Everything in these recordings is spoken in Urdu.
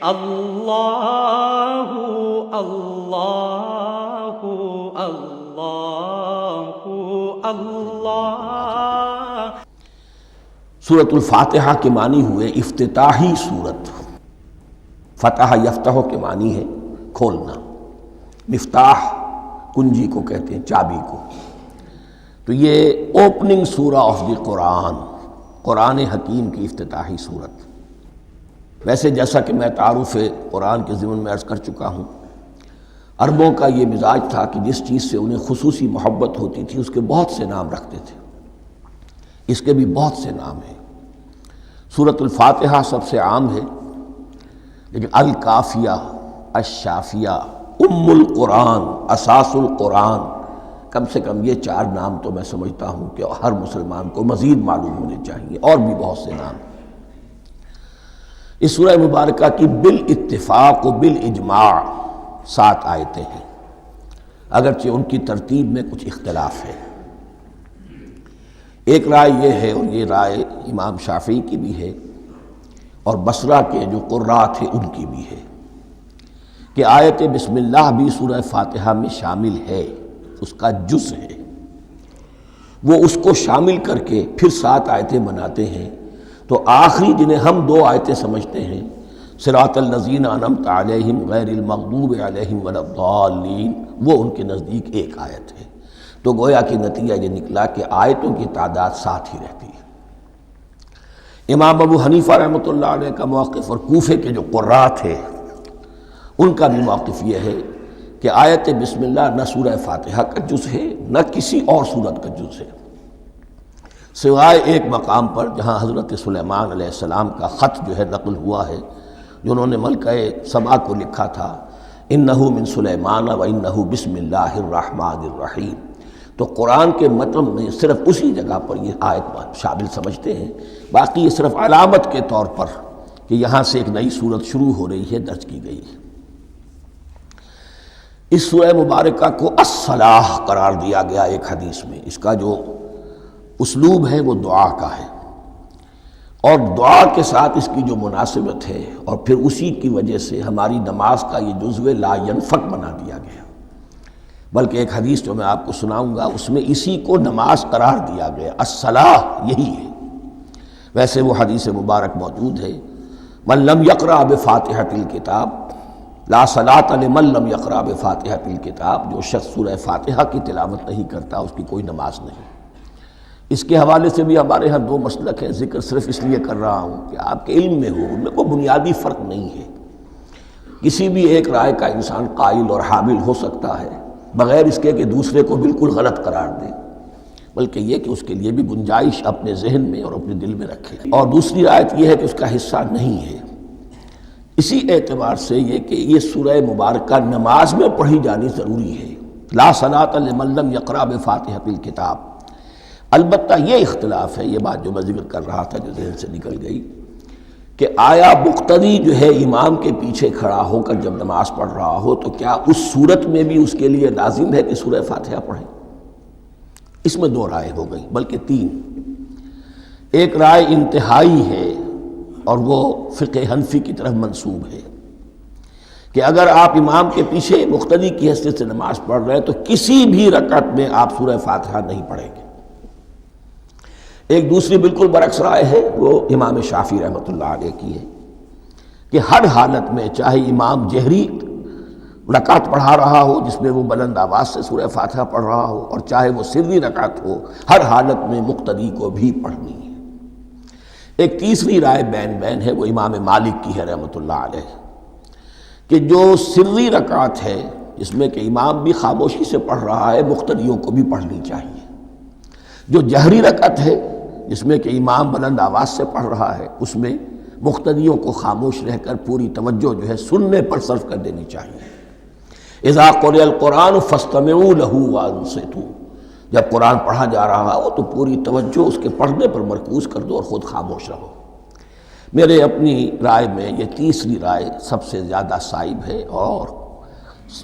اللہ اللہ اللہ اللہ۔ سورۃ الفاتحہ کے معنی ہوئے افتتاحی سورت۔ فتح یفتح کے معنی ہے کھولنا، مفتاح کنجی کو کہتے ہیں، چابی کو۔ تو یہ اوپننگ سورہ آف دی قرآن، قرآن حکیم کی افتتاحی صورت۔ ویسے جیسا کہ میں تعارف قرآن کے ضمن میں عرض کر چکا ہوں، عربوں کا یہ مزاج تھا کہ جس چیز سے انہیں خصوصی محبت ہوتی تھی اس کے بہت سے نام رکھتے تھے۔ اس کے بھی بہت سے نام ہیں۔ سورۃ الفاتحہ سب سے عام ہے، لیکن الکافیہ، الشافیہ، ام القرآن، اساس القرآن، کم سے کم یہ 4 نام تو میں سمجھتا ہوں کہ ہر مسلمان کو مزید معلوم ہونے چاہیے، اور بھی بہت سے نام۔ اس سورہ مبارکہ کی بالاتفاق و بالاجماع 7 آیتیں ہیں، اگرچہ ان کی ترتیب میں کچھ اختلاف ہے۔ ایک رائے یہ ہے، اور یہ رائے امام شافعی کی بھی ہے اور بصرہ کے جو قراء تھے ان کی بھی ہے، کہ آیت بسم اللہ بھی سورہ فاتحہ میں شامل ہے، اس کا جز ہے۔ وہ اس کو شامل کر کے پھر 7 آیتیں بناتے ہیں، تو آخری جنہیں ہم 2 آیتیں سمجھتے ہیں، صراط الذین انعمت علیہم غیر المغضوب علیہم ولا الضالین، وہ ان کے نزدیک ایک آیت ہے۔ تو گویا کہ نتیجہ یہ نکلا کہ آیتوں کی تعداد 7 ہی رہتی ہے۔ امام ابو حنیفہ رحمۃ اللہ علیہ کا موقف اور کوفے کے جو قراء تھے ان کا بھی موقف یہ ہے کہ آیت بسم اللہ نہ سورہ فاتحہ کا جز ہے نہ کسی اور سورت کا جز ہے، سوائے ایک مقام پر جہاں حضرت سلیمان علیہ السلام کا خط جو ہے نقل ہوا ہے، جو انہوں نے ملکہ سبا کو لکھا تھا، انہ من سلیمان و انہ بسم اللہ الرحمن الرحیم۔ تو قرآن کے متن میں صرف اسی جگہ پر یہ آیت شامل سمجھتے ہیں، باقی یہ صرف علامت کے طور پر کہ یہاں سے ایک نئی سورت شروع ہو رہی ہے درج کی گئی ہے۔ اس سورہ مبارکہ کو الصلاح قرار دیا گیا ایک حدیث میں۔ اس کا جو اسلوب ہے وہ دعا کا ہے، اور دعا کے ساتھ اس کی جو مناسبت ہے، اور پھر اسی کی وجہ سے ہماری نماز کا یہ جزو لا ینفک بنا دیا گیا۔ بلکہ ایک حدیث جو میں آپ کو سناؤں گا اس میں اسی کو نماز قرار دیا گیا، الصلاح یہی ہے۔ ویسے وہ حدیث مبارک موجود ہے، من لم یقرأ بفاتحۃ الکتاب لا صلاۃ لمن لم یقرأ بفاتحۃ الکتاب، جو شخص سورہ فاتحہ کی تلاوت نہیں کرتا اس کی کوئی نماز نہیں۔ اس کے حوالے سے بھی ہمارے ہاں 2 مسلک ہیں، ذکر صرف اس لیے کر رہا ہوں کہ آپ کے علم میں ہو، ان میں کوئی بنیادی فرق نہیں ہے۔ کسی بھی ایک رائے کا انسان قائل اور حامل ہو سکتا ہے بغیر اس کے کہ دوسرے کو بالکل غلط قرار دے، بلکہ یہ کہ اس کے لیے بھی گنجائش اپنے ذہن میں اور اپنے دل میں رکھے۔ اور دوسری آیت یہ ہے کہ اس کا حصہ نہیں ہے۔ اسی اعتبار سے یہ کہ یہ سورہ مبارکہ نماز میں پڑھی جانی ضروری ہے، لا صلاۃ لمن لم یقرأ بفاتحۃ الکتاب۔ البتہ یہ اختلاف ہے، یہ بات جو میں ذکر کر رہا تھا جو ذہن سے نکل گئی، کہ آیا مقتدی جو ہے امام کے پیچھے کھڑا ہو کر جب نماز پڑھ رہا ہو تو کیا اس صورت میں بھی اس کے لیے لازم ہے کہ سورہ فاتحہ پڑھے؟ اس میں 2 رائے ہو گئی، بلکہ 3۔ ایک رائے انتہائی ہے اور وہ فقہ حنفی کی طرف منسوب ہے، کہ اگر آپ امام کے پیچھے مقتدی کی حیثیت سے نماز پڑھ رہے ہیں تو کسی بھی رکعت میں آپ سورہ فاتحہ نہیں پڑھیں گے۔ ایک دوسری بالکل برعکس رائے ہے، وہ امام شافعی رحمۃ اللہ علیہ کی ہے، کہ ہر حالت میں چاہے امام جہری رکعت پڑھا رہا ہو جس میں وہ بلند آواز سے سورہ فاتحہ پڑھ رہا ہو، اور چاہے وہ سری رکعت ہو، ہر حالت میں مقتدی کو بھی پڑھنی ہے۔ ایک تیسری رائے بین ہے، وہ امام مالک کی ہے رحمۃ اللہ علیہ، کہ جو سری رکعت ہے جس میں کہ امام بھی خاموشی سے پڑھ رہا ہے، مقتدیوں کو بھی پڑھنی چاہیے۔ جو جہری رکعت ہے جس میں کہ امام بلند آواز سے پڑھ رہا ہے، اس میں مقتدیوں کو خاموش رہ کر پوری توجہ جو ہے سننے پر صرف کر دینی چاہیے۔ اذا قرئ القرآن فاستمعوا له وانصتوا، جب قرآن پڑھا جا رہا ہو تو پوری توجہ اس کے پڑھنے پر مرکوز کر دو اور خود خاموش رہو۔ میرے اپنی رائے میں یہ تیسری رائے سب سے زیادہ صائب ہے، اور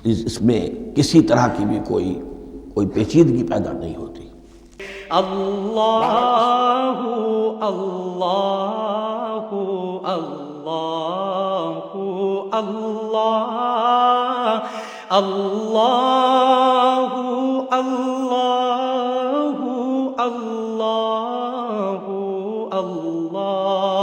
اس میں کسی طرح کی بھی کوئی پیچیدگی پیدا نہیں ہوتی۔ اللہ اللہ اللہ اللہ اللہ اللہ اللہ اللہ